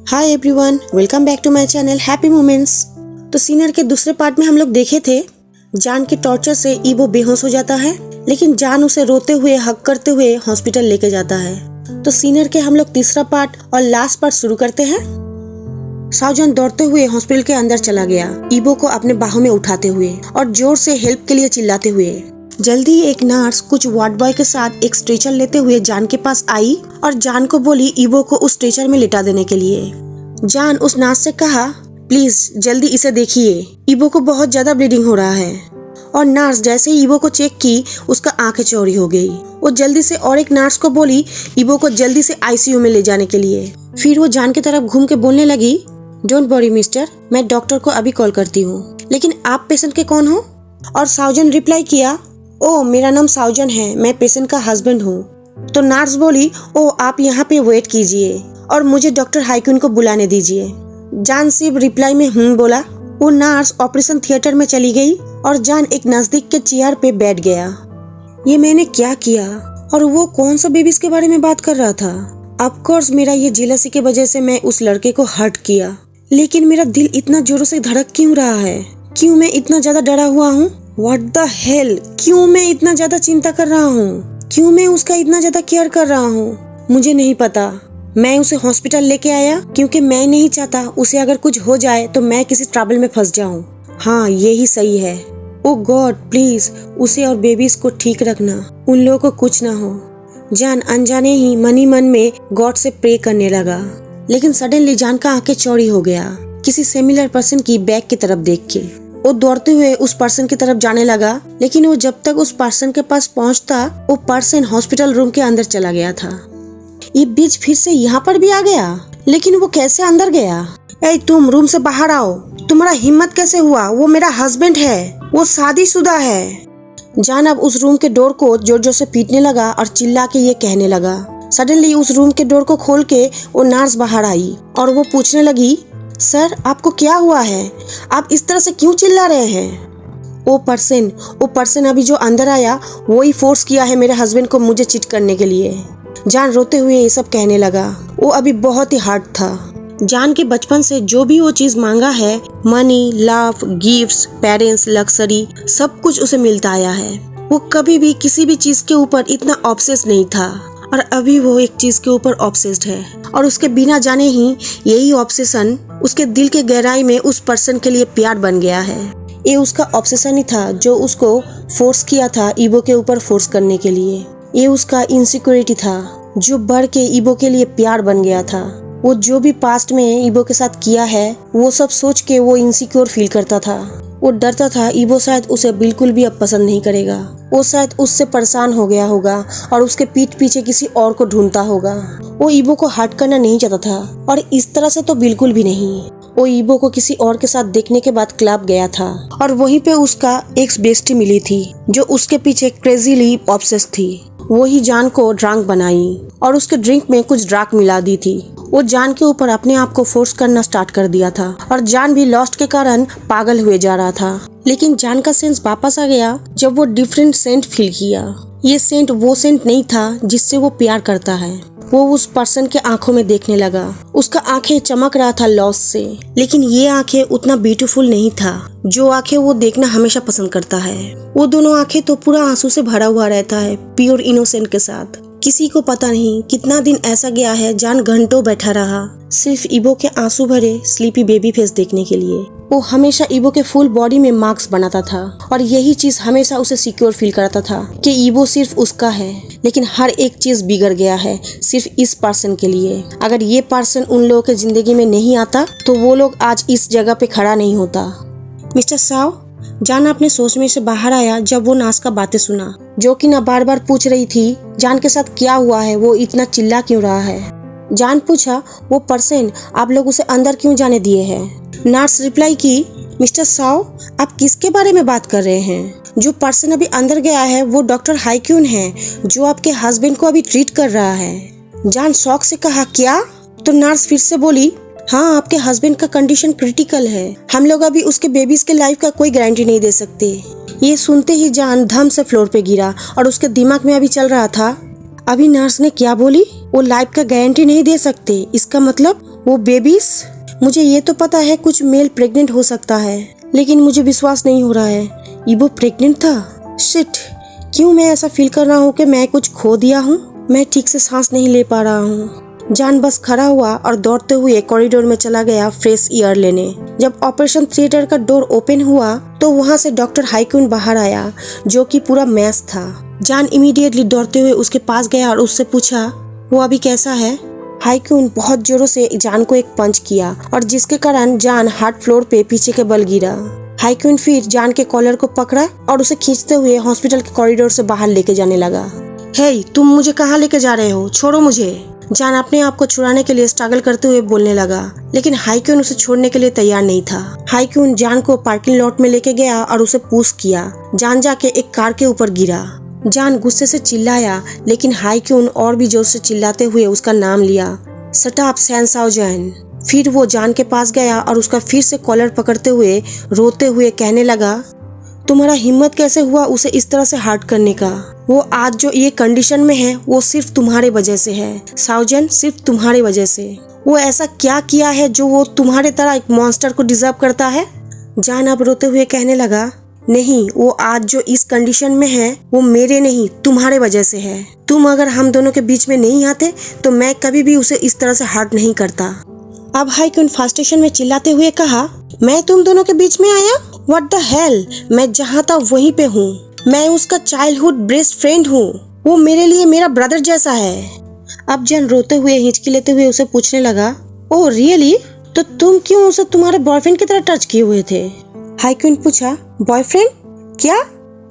Hi everyone, welcome back to my channel happy moments. तो senior के दूसरे part में हम लोग देखे थे जान के टॉर्चर से ईबो बेहोश हो जाता है, लेकिन जान उसे रोते हुए हक करते हुए हॉस्पिटल लेके जाता है। तो सीनियर के हम लोग तीसरा पार्ट और लास्ट पार्ट शुरू करते हैं। सावजान दौड़ते हुए हॉस्पिटल के अंदर चला गया, ईबो को अपने बाहों में उठाते हुए और जोर से हेल्प के लिए चिल्लाते हुए। जल्दी एक नर्स कुछ वार्ड बॉय के साथ एक स्ट्रेचर लेते हुए जान के पास आई और जान को बोली ईबो को उस स्ट्रेचर में लिटा देने के लिए। जान उस नर्स से कहा, प्लीज जल्दी इसे देखिए, ईबो को बहुत ज्यादा ब्लीडिंग हो रहा है। और नर्स जैसे ही ईबो को चेक की, उसका आंखें चौड़ी हो गई। वो जल्दी से और एक नर्स को बोली ईबो को जल्दी से आईसीयू में ले जाने के लिए। फिर वो जान की तरफ घूम के बोलने लगी, डोंट वरी मिस्टर, मैं डॉक्टर को अभी कॉल करती हूँ, लेकिन आप पेशेंट के कौन हो? और सावजान रिप्लाई किया, ओ मेरा नाम सावजान है, मैं पेशेंट का हस्बैंड हूँ। तो नर्स बोली, ओ आप यहाँ पे वेट कीजिए और मुझे डॉक्टर हाइक्यून को बुलाने दीजिए। जान सिर्फ रिप्लाई में बोला। वो नर्स ऑपरेशन थिएटर में चली गई और जान एक नजदीक के चेयर पे बैठ गया। ये मैंने क्या किया? और वो कौन सा बेबीज के बारे में बात कर रहा था? ऑफ कोर्स मेरा ये जेलसी की वजह से मैं उस लड़के को हर्ट किया, लेकिन मेरा दिल इतना जोरों से धड़क क्यों रहा है? क्यों मैं इतना ज्यादा डरा हुआ हूँ? What the hell? क्यों मैं इतना ज्यादा चिंता कर रहा हूँ? क्यों मैं उसका इतना ज्यादा केयर कर रहा हूँ? मुझे नहीं पता। मैं उसे हॉस्पिटल लेके आया क्योंकि मैं नहीं चाहता उसे अगर कुछ हो जाए तो मैं किसी ट्रबल में फंस जाऊँ। हाँ, यही सही है। ओ गॉड प्लीज उसे और बेबीज को ठीक रखना, उन लोगों को कुछ ना हो। जान अनजाने ही मन ही मन में गॉड से प्रे करने लगा, लेकिन सडनली जान का आंखें चौड़ी हो गया किसी सिमिलर पर्सन की बैग की तरफ देख के। वो दौड़ते हुए उस पर्सन की तरफ जाने लगा, लेकिन वो जब तक उस पर्सन के पास पहुंचता, वो पर्सन हॉस्पिटल रूम के अंदर चला गया था। ये बीच फिर से यहाँ पर भी आ गया, लेकिन वो कैसे अंदर गया? ए तुम रूम से बाहर आओ, तुम्हारा हिम्मत कैसे हुआ? वो मेरा हस्बैंड है, वो शादीशुदा है। जान अब उस रूम के डोर को जोर जोर से पीटने लगा और चिल्ला के ये कहने लगा। सडनली उस रूम के डोर को खोल के वो नर्स बाहर आई और वो पूछने लगी, सर आपको क्या हुआ है? आप इस तरह से क्यों चिल्ला रहे हैं? वो पर्सन अभी जो अंदर आया वो ही फोर्स किया है मेरे हस्बैंड को मुझे चीट करने के लिए। जान रोते हुए ये सब कहने लगा। वो अभी बहुत ही हार्ड था। जान के बचपन से जो भी वो चीज मांगा है, money, love, gifts, parents, luxury, सब कुछ उसे मिलता आया है। वो कभी भी किसी भी चीज के ऊपर इतना ऑब्सेस्ड नहीं था, और अभी वो एक चीज के ऊपर ऑब्सेस्ड है, और उसके बिना जाने ही यही ऑब्सेशन उसके दिल के गहराई में उस पर्सन के लिए प्यार बन गया है। ये उसका ऑब्सेशन ही था जो उसको फोर्स किया था ईबो के ऊपर फोर्स करने के लिए। ये उसका इनसिक्योरिटी था जो बढ़ के ईबो के लिए प्यार बन गया था। वो जो भी पास्ट में ईबो के साथ किया है वो सब सोच के वो इनसिक्योर फील करता था। वो डरता था ईबो शायद उसे बिल्कुल भी अब पसंद नहीं करेगा। वो शायद उससे परेशान हो गया होगा और उसके पीठ पीछे किसी और को ढूंढता होगा। वो ईबो को हर्ट करना नहीं चाहता था, और इस तरह से तो बिल्कुल भी नहीं। वो ईबो को किसी और के साथ देखने के बाद क्लब गया था, और वहीं पे उसका एक्स बेस्टी मिली थी जो उसके पीछे क्रेजीली ऑब्सेस्ड थी। वो ही जान को ड्रंक बनाई और उसके ड्रिंक में कुछ ड्रग मिला दी थी। वो जान के ऊपर अपने आप को फोर्स करना स्टार्ट कर दिया था, और जान भी लॉस्ट के कारण पागल हुए जा रहा था। लेकिन जान का सेंस वापस आ गया जब वो डिफरेंट सेंट फील किया। ये सेंट वो सेंट नहीं था जिससे वो प्यार करता है। वो उस पर्सन के आंखों में देखने लगा। उसका आंखें चमक रहा था लॉस से, लेकिन ये आंखें उतना ब्यूटीफुल नहीं था जो आंखें वो देखना हमेशा पसंद करता है। वो दोनों आंखें तो पूरा आंसू से भरा हुआ रहता है, प्योर इनोसेंट के साथ। किसी को पता नहीं कितना दिन ऐसा गया है, जान घंटों बैठा रहा सिर्फ ईबो के आंसू भरे स्लीपी बेबी फेस देखने के लिए। वो हमेशा ईबो के फुल बॉडी में मार्क्स बनाता था, और यही चीज हमेशा उसे सिक्योर फील कराता था कि ईबो सिर्फ उसका है। लेकिन हर एक चीज बिगड़ गया है सिर्फ इस पर्सन के लिए। अगर ये पर्सन उन लोगों के जिंदगी में नहीं आता तो वो लोग आज इस जगह पे खड़ा नहीं होता। मिस्टर साव, जान अपने सोच में से बाहर आया जब वो नास का बातें सुना, जो कि ना बार बार पूछ रही थी जान के साथ क्या हुआ है, वो इतना चिल्ला क्यों रहा है। जान पूछा, वो पर्सन आप लोग उसे अंदर क्यों जाने दिए हैं? नर्स रिप्लाई की, मिस्टर साव आप किसके बारे में बात कर रहे हैं? जो पर्सन अभी अंदर गया है वो डॉक्टर हाइक्यून है, जो आपके हस्बैंड को अभी ट्रीट कर रहा है। जान शॉक से कहा, क्या? तो नर्स फिर से बोली, हाँ आपके हस्बैंड का कंडीशन क्रिटिकल है, हम लोग अभी उसके बेबीज के लाइफ का कोई गारंटी नहीं दे सकते। ये सुनते ही जान धम से फ्लोर पे गिरा और उसके दिमाग में अभी चल रहा था, अभी नर्स ने क्या बोली? वो लाइफ का गारंटी नहीं दे सकते, इसका मतलब वो बेबीज? मुझे ये तो पता है कुछ मेल प्रेग्नेंट हो सकता है, लेकिन मुझे विश्वास नहीं हो रहा है इबो प्रेग्नेंट था। शिट, क्यों मैं ऐसा फील कर रहा हूँ कि मैं कुछ खो दिया हूँ? मैं ठीक से सांस नहीं ले पा रहा हूँ। जान बस खड़ा हुआ और दौड़ते हुए कॉरिडोर में चला गया फ्रेश एयर लेने। जब ऑपरेशन थिएटर का डोर ओपन हुआ तो वहाँ से डॉक्टर हाईक्यून बाहर आया, जो कि पूरा मैस था। जान इमीडिएटली दौड़ते हुए उसके पास गया और उससे पूछा, वो अभी कैसा है? हाईक्यून बहुत जोरों से जान को एक पंच किया और जिसके कारण जान हार्ड फ्लोर पे पीछे के बल गिरा। हाईक्यून फिर जान के कॉलर को पकड़ा और उसे खींचते हुए हॉस्पिटल के कॉरिडोर से बाहर लेके जाने लगा। हे, तुम मुझे कहाँ लेके जा रहे हो? छोड़ो मुझे। जान अपने आप को छुड़ाने के लिए स्ट्रगल करते हुए बोलने लगा, लेकिन हाईक्यून उसे छोड़ने के लिए तैयार नहीं था। हाईक्यून जान को पार्किंग लॉट में लेके गया और उसे पुश किया। जान जाके एक कार के ऊपर गिरा। जान गुस्से से चिल्लाया, लेकिन हाईक्यून और भी जोर से चिल्लाते हुए उसका नाम लिया, शट अप सैन साओजन। फिर वो जान के पास गया और उसका फिर से कॉलर पकड़ते हुए रोते हुए कहने लगा, तुम्हारा हिम्मत कैसे हुआ उसे इस तरह से हर्ट करने का? वो आज जो ये कंडीशन में है वो सिर्फ तुम्हारे वजह से है साउजन, सिर्फ तुम्हारे वजह से। वो ऐसा क्या किया है जो वो तुम्हारे तरह एक मॉन्स्टर को डिजर्व करता है? जान अब रोते हुए कहने लगा, नहीं, वो आज जो इस कंडीशन में है वो मेरे नहीं तुम्हारे वजह से है। तुम अगर हम दोनों के बीच में नहीं आते तो मैं कभी भी उसे इस तरह से हर्ट नहीं करता। अब हाईक्यून फ्रस्ट्रेशन में चिल्लाते हुए कहा, मैं तुम दोनों के बीच में आया? व्हाट द हेल, मैं जहाँ था वहीं पे हूँ। मैं उसका चाइल्डहुड बेस्ट फ्रेंड हूँ। वो मेरे लिए मेरा ब्रदर जैसा है। अब जान रोते हुए हिचकी लेते हुए उसे पूछने लगा, ओह रियली? तो तुम क्यों उसे तुम्हारे बॉयफ्रेंड की तरह टच किए हुए थे? हाईक्यून पूछा, बॉयफ्रेंड? क्या?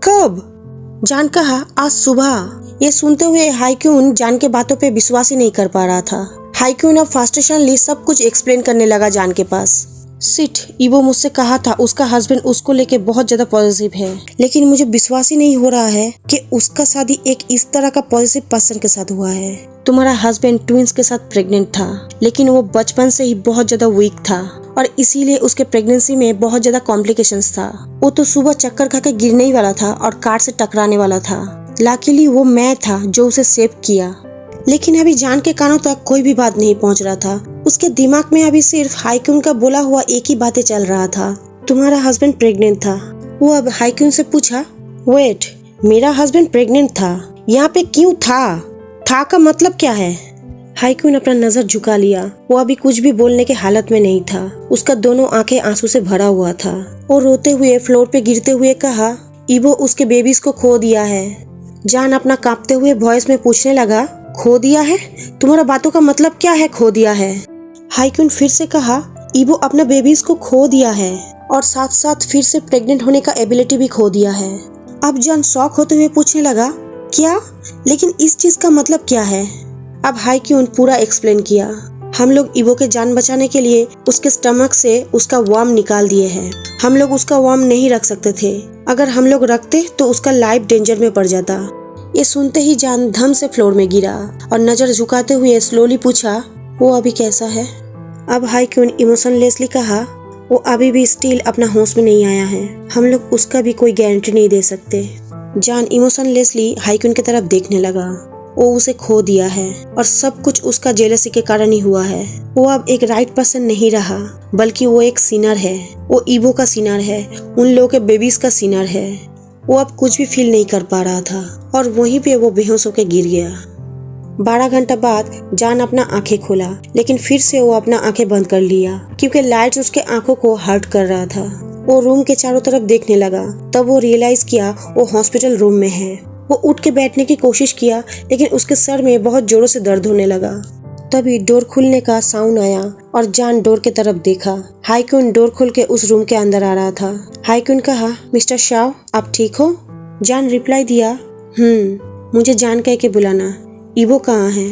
कब? जान कहा, आज सुबह। ये सुनते हुए हाईक्यून जान के बातों पे विश्वास ही नहीं कर पा रहा था। हाईक्यून अब फ्रस्ट्रेशनली सब कुछ एक्सप्लेन करने लगा जान के पास। सिट, इबो मुझसे कहा था उसका हस्बैंड उसको लेके बहुत ज्यादा पॉजिटिव है, लेकिन मुझे विश्वास ही नहीं हो रहा है कि उसका शादी एक इस तरह का पॉजिटिव पर्सन के साथ हुआ है। तुम्हारा हस्बैंड ट्विंस के साथ प्रेग्नेंट था, लेकिन वो बचपन से ही बहुत ज्यादा वीक था और इसीलिए उसके प्रेगनेंसी में बहुत ज्यादा कॉम्प्लिकेशंस था। वो तो सुबह चक्कर खा के गिरने ही वाला था और कार से टकराने वाला था। लकीली वो मैं था जो उसे सेव किया। लेकिन अभी जान के कानों तक कोई भी बात नहीं पहुंच रहा था। उसके दिमाग में अभी सिर्फ हाईक्यून का बोला हुआ एक ही बातें चल रहा था, तुम्हारा हस्बैंड प्रेग्नेंट था। वो अब हाईक्यून से पूछा, वेट, मेरा हस्बैंड प्रेग्नेंट था? यहाँ पे क्यों था? था का मतलब क्या है? हाईक्यून अपना नजर झुका लिया। वो अभी कुछ भी बोलने के हालत में नहीं था। उसका दोनों आंखें आंसू से भरा हुआ था। वो रोते हुए फ्लोर पे गिरते हुए कहा, इबो उसके बेबीज को खो दिया है। जान अपना कांपते हुए वॉइस में पूछने लगा, खो दिया है? तुम्हारा बातों का मतलब क्या है खो दिया है? हाईक्यून फिर से कहा, इबो अपना बेबीज को खो दिया है और साथ साथ फिर से प्रेग्नेंट होने का एबिलिटी भी खो दिया है। अब जान शॉक होते हुए पूछने लगा, क्या? लेकिन इस चीज का मतलब क्या है? अब हाईक्यून पूरा एक्सप्लेन किया। हम लोग इबो के जान बचाने के लिए उसके स्टमक से उसका वर्म निकाल दिए हैं। हम लोग उसका वर्म नहीं रख सकते थे। अगर हम लोग रखते तो उसका लाइफ डेंजर में पड़ जाता। ये सुनते ही जान धम से फ्लोर में गिरा और नजर झुकाते हुए स्लोली पूछा, वो अभी कैसा है? अब हाईक्यून इमोशनलेसली कहा, वो अभी भी स्टिल अपना होश में नहीं आया है। हम लोग उसका भी कोई गारंटी नहीं दे सकते। जान इमोशनलेसली हाईक्यून की तरफ देखने लगा। वो उसे खो दिया है और सब कुछ उसका जेलसी के कारण ही हुआ है। वो अब एक राइट पर्सन नहीं रहा, बल्कि वो एक सिनर है। वो इबो का सिनर है, उन लोगों के बेबीज का सिनर है। वो अब कुछ भी फील नहीं कर पा रहा था और वहीं पे वो बेहोश होकर गिर गया। 12 घंटा बाद जान अपना आंखें खोला, लेकिन फिर से वो अपना आंखें बंद कर लिया क्योंकि लाइट्स उसके आंखों को हर्ट कर रहा था। वो रूम के चारों तरफ देखने लगा, तब वो रियलाइज किया वो हॉस्पिटल रूम में है। वो उठ के बैठने की कोशिश किया, लेकिन उसके सर में बहुत जोरों से दर्द होने लगा। तभी डोर खुलने का साउंड आया और जान डोर की तरफ देखा। हाईक्यून डोर खोल के उस रूम के अंदर आ रहा था। हाईक्यून कहा, मिस्टर शाव, आप ठीक हो? जान रिप्लाई दिया, मुझे जान कह के बुलाना। इबो कहाँ है?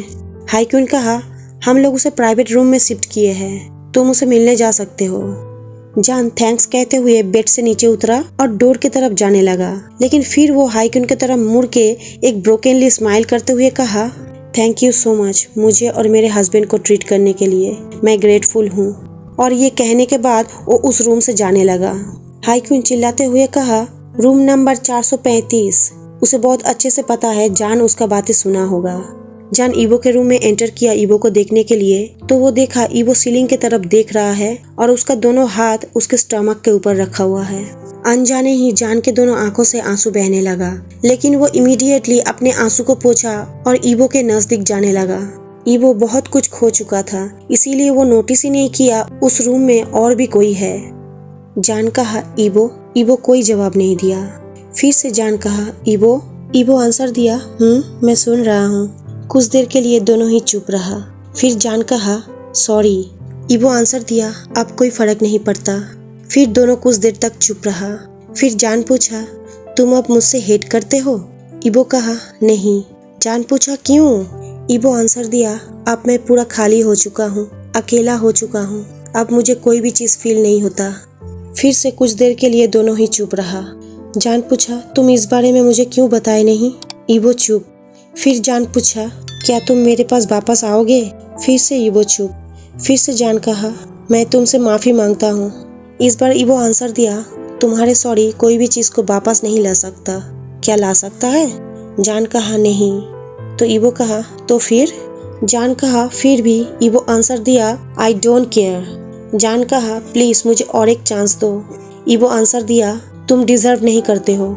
हाईक्यून कहा, हम लोग उसे प्राइवेट रूम में शिफ्ट किए हैं, तुम उसे मिलने जा सकते हो। जान थैंक्स कहते हुए बेड से नीचे उतरा और डोर की तरफ जाने लगा, लेकिन फिर वो हाईक्यून की तरफ मुड़ के एक ब्रोकनली स्माइल करते हुए कहा, थैंक यू सो मच मुझे और मेरे हस्बैंड को ट्रीट करने के लिए, मैं ग्रेटफुल हूँ। और ये कहने के बाद वो उस रूम से जाने लगा। हाईक्यून चिल्लाते हुए कहा, रूम नंबर 435। उसे बहुत अच्छे से पता है जान उसका बातें सुना होगा। जान ईवो के रूम में एंटर किया ईवो को देखने के लिए, तो वो देखा ईवो सीलिंग की तरफ देख रहा है और उसका दोनों हाथ उसके स्टमक के ऊपर रखा हुआ है। अनजाने ही जान के दोनों आंखों से आंसू बहने लगा, लेकिन वो इमीडिएटली अपने आंसू को पोंछा और ईवो के नजदीक जाने लगा। ईवो बहुत कुछ खो चुका था, इसीलिए वो नोटिस ही नहीं किया उस रूम में और भी कोई है। जान कहा ईवो। ईवो कोई जवाब नहीं दिया। फिर से जान कहा ईवो। ईवो आंसर दिया मैं सुन रहा हूँ। कुछ देर के लिए दोनों ही चुप रहा। फिर जान कहा सॉरी। ईवो आंसर दिया अब कोई फर्क नहीं पड़ता। फिर दोनों कुछ देर तक चुप रहा। फिर जान पूछा तुम अब मुझसे हेट करते हो? ईवो कहा नहीं। जान पूछा क्यों? ईवो आंसर दिया अब मैं पूरा खाली हो चुका हूँ, अकेला हो चुका हूँ, अब मुझे कोई भी चीज़ फील नहीं होता। फिर से कुछ देर के लिए दोनों ही चुप रहा। जान पूछा तुम इस बारे में मुझे क्यों बताए नहीं? ईवो चुप। फिर जान पूछा क्या तुम मेरे पास वापस आओगे? फिर से ईवो चुप। फिर से जान कहा मैं तुमसे माफ़ी मांगता हूँ। इस बार ईवो आंसर दिया तुम्हारे सॉरी कोई भी चीज़ को वापस नहीं ला सकता। क्या ला सकता है? जान कहा नहीं। तो ईवो कहा तो फिर? जान कहा फिर भी। ईवो आंसर दिया आई डोंट केयर। जान कहा प्लीज़ मुझे और एक चांस दो। ईवो आंसर दिया तुम डिजर्व नहीं करते हो।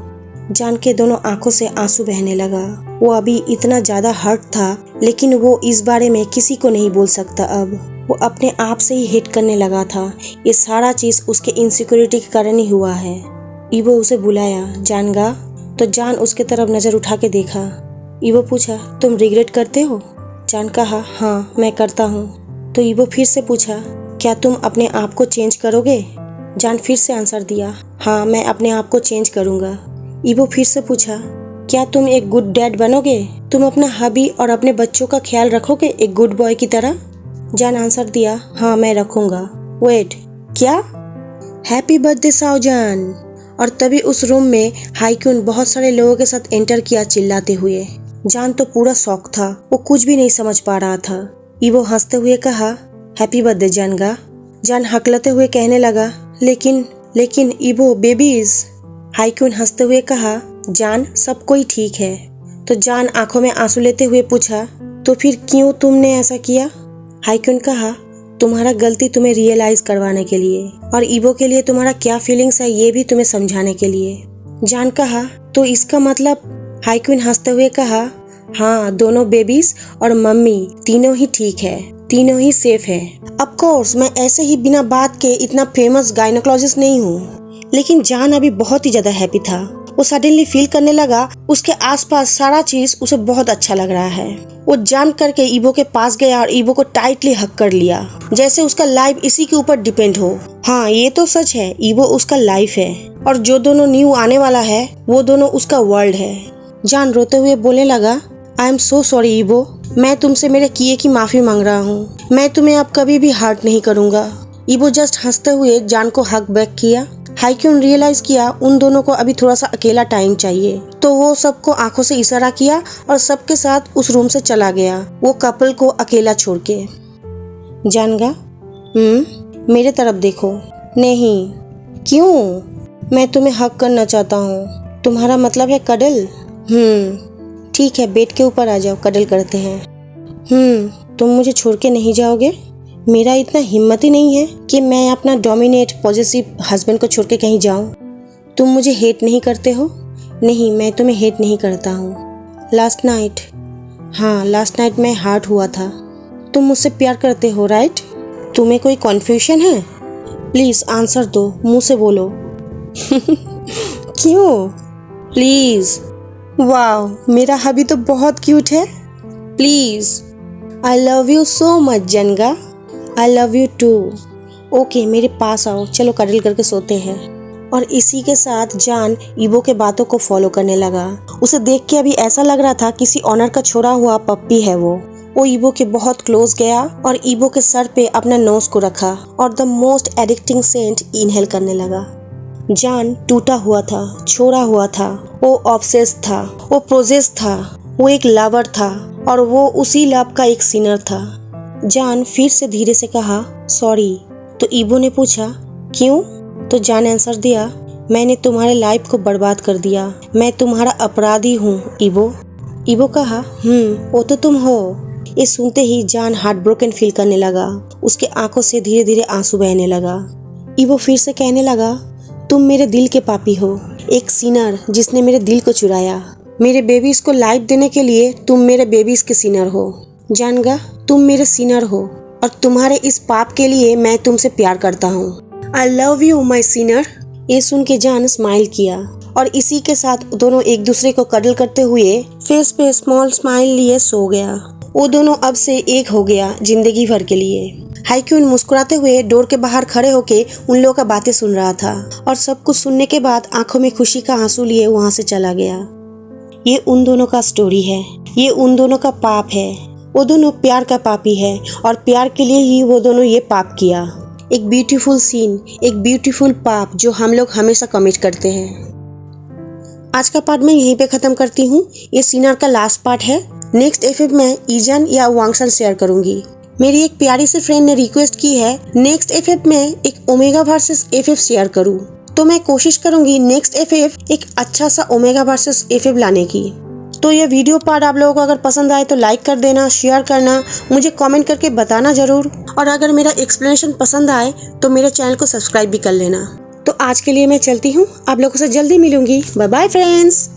जान के दोनों आंखों से आंसू बहने लगा। वो अभी इतना ज़्यादा हर्ट था, लेकिन वो इस बारे में किसी को नहीं बोल सकता। अब वो अपने आप से ही हेट करने लगा था। ये सारा चीज़ उसके इनसिक्योरिटी के कारण ही हुआ है। ईवो उसे बुलाया जान गा। तो जान उसके तरफ नज़र उठा के देखा। ईवो पूछा तुम रिग्रेट करते हो? जान कहा हाँ मैं करता हूँ। तो ईवो फिर से पूछा क्या तुम अपने आप को चेंज करोगे? जान फिर से आंसर दिया हाँ मैं अपने आप को चेंज करूँगा। ईवो फिर से पूछा क्या तुम एक गुड डैड बनोगे? तुम अपना हबी और अपने बच्चों का ख्याल रखोगे एक गुड बॉय की तरह? जान आंसर दिया हाँ मैं रखूँगा। वेट क्या? हैप्पी बर्थडे साओजान। और तभी उस रूम में हाईक्यून बहुत सारे लोगों के साथ एंटर किया चिल्लाते हुए। जान तो पूरा शॉक था, वो कुछ भी नहीं समझ पा रहा था। ईवो हंसते हुए कहा हैप्पी बर्थडे जान गा। जान हकलते हुए कहने लगा लेकिन ईवो बेबीज। हाईक्यून हंसते हुए कहा जान सब कोई ठीक है। तो जान आंखों में आंसू लेते हुए पूछा तो फिर क्यों तुमने ऐसा किया? हाईक्यून कहा तुम्हारा गलती तुम्हें रियलाइज करवाने के लिए और ईवो के लिए तुम्हारा क्या फीलिंग्स है ये भी तुम्हें समझाने के लिए। जान कहा तो इसका मतलब? हाईक्यून हंसते हुए कहा हाँ दोनों बेबीज और मम्मी तीनों ही ठीक है, तीनों ही सेफ है। ऑफ कोर्स मैं ऐसे ही बिना बात के इतना फेमस गायनोकोलॉजिस्ट नहीं हूँ। लेकिन जान अभी बहुत ही ज्यादा हैप्पी था। वो सडनली फील करने लगा उसके आसपास सारा चीज उसे बहुत अच्छा लग रहा है। वो जान करके ईवो के पास गया और ईवो को टाइटली हक कर लिया, जैसे उसका लाइफ इसी के ऊपर डिपेंड हो। हाँ ये तो सच है, ईवो उसका लाइफ है और जो दोनों न्यू आने वाला है वो दोनों उसका वर्ल्ड है। जान रोते हुए बोलने लगा I am so sorry evo, मैं तुमसे मेरे किए की माफी मांग रहा हूँ। मैं तुम्हें अब कभी भी हर्ट नहीं करूँगा। ईवो जस्ट हंसते हुए जान को हक बैक किया। हाईक्यून रियलाइज किया उन दोनों को अभी थोड़ा सा अकेला टाइम चाहिए, तो वो सबको आंखों से इशारा किया और सबके साथ उस रूम से चला गया, वो कपल को अकेला छोड़ के। जानगा मेरे तरफ देखो। नहीं। क्यों? मैं तुम्हें हक करना चाहता हूँ। तुम्हारा मतलब है कडल? ठीक है बेड के ऊपर आ जाओ, कडल करते हैं। तुम मुझे छोड़ के नहीं जाओगे? मेरा इतना हिम्मत ही नहीं है कि मैं अपना डोमिनेट पॉजिटिव हस्बैंड को छोड़ के कहीं जाऊं। तुम मुझे हेट नहीं करते हो? नहीं मैं तुम्हें हेट नहीं करता हूँ। लास्ट नाइट मैं हार्ट हुआ था। तुम मुझसे प्यार करते हो राइट? तुम्हें कोई कन्फ्यूजन है? प्लीज आंसर दो, मुंह से बोलो। क्यों? प्लीज। वाह मेरा हबी तो बहुत क्यूट है। Please. I love you so much जनगा। I love you too. Okay मेरे पास आओ, चलो कडल करके सोते हैं। और इसी के साथ जान ईवो के बातों को फॉलो करने लगा। उसे देख के अभी ऐसा लग रहा था किसी ऑनर का छोड़ा हुआ पप्पी है वो ईवो के बहुत क्लोज गया और ईवो के सर पे अपना नोज को रखा और the most addicting scent inhale करने लगा। जान टूटा हुआ था, छोड़ा हुआ था, वो ऑब्सेस्ड था, वो प्रोजेस था, वो एक लवर था और वो उसी लव का एक सिनर था। जान फिर से धीरे से कहा सॉरी। तो ईवो ने पूछा क्यों? तो जान आंसर दिया मैंने तुम्हारे लाइफ को बर्बाद कर दिया। मैं तुम्हारा अपराधी हूँ ईबो। ईबो कहा, वो तो तुम हो। ये सुनते ही जान हार्ट ब्रोकन फील करने लगा। उसके आंखों से धीरे धीरे आंसू बहने लगा। ईबो फिर से कहने लगा, तुम मेरे दिल के पापी हो, एक सिनर जिसने मेरे दिल को चुराया। मेरे बेबीज को लाइफ देने के लिए तुम मेरे बेबीज के सिनर हो। जानगा, तुम मेरे सिनर हो और तुम्हारे इस पाप के लिए मैं तुमसे प्यार करता हूँ। आई लव यू माई सिनर। ये सुन के जान स्माइल किया और इसी के साथ दोनों एक दूसरे को कडल करते हुए फेस पे स्मॉल स्माइल लिए सो गया। वो दोनों अब से एक हो गया जिंदगी भर के लिए। हाईक्यून मुस्कुराते हुए डोर के बाहर खड़े होके उन लोगों का बातें सुन रहा था और सब कुछ सुनने के बाद आंखों में खुशी का आंसू लिए वहाँ से चला गया। ये उन दोनों का स्टोरी है, ये उन दोनों का पाप है। वो दोनों प्यार का पापी है और प्यार के लिए ही वो दोनों ये पाप किया। एक ब्यूटीफुल सीन, एक ब्यूटीफुल पाप जो हम लोग हमेशा कमिट करते हैं। आज का पार्ट मैं यहीं पे खत्म करती हूँ। ये सिनर का लास्ट पार्ट है। नेक्स्ट एफएफ में ईजन या वांगसन शेयर करूंगी। मेरी एक प्यारी सी फ्रेंड ने रिक्वेस्ट की है नेक्स्ट एफएफ में एक ओमेगा वर्सेस एफएफ शेयर करूं, तो मैं कोशिश करूंगी नेक्स्ट एफएफ एक अच्छा सा ओमेगा वर्सेस एफएफ लाने की। तो ये वीडियो पार्ट आप लोगों को अगर पसंद आए तो लाइक कर देना, शेयर करना, मुझे कमेंट करके बताना जरूर। और अगर मेरा एक्सप्लेनेशन पसंद आए तो मेरे चैनल को सब्सक्राइब भी कर लेना। तो आज के लिए मैं चलती हूँ, आप लोगों से जल्दी मिलूंगी। Bye bye friends.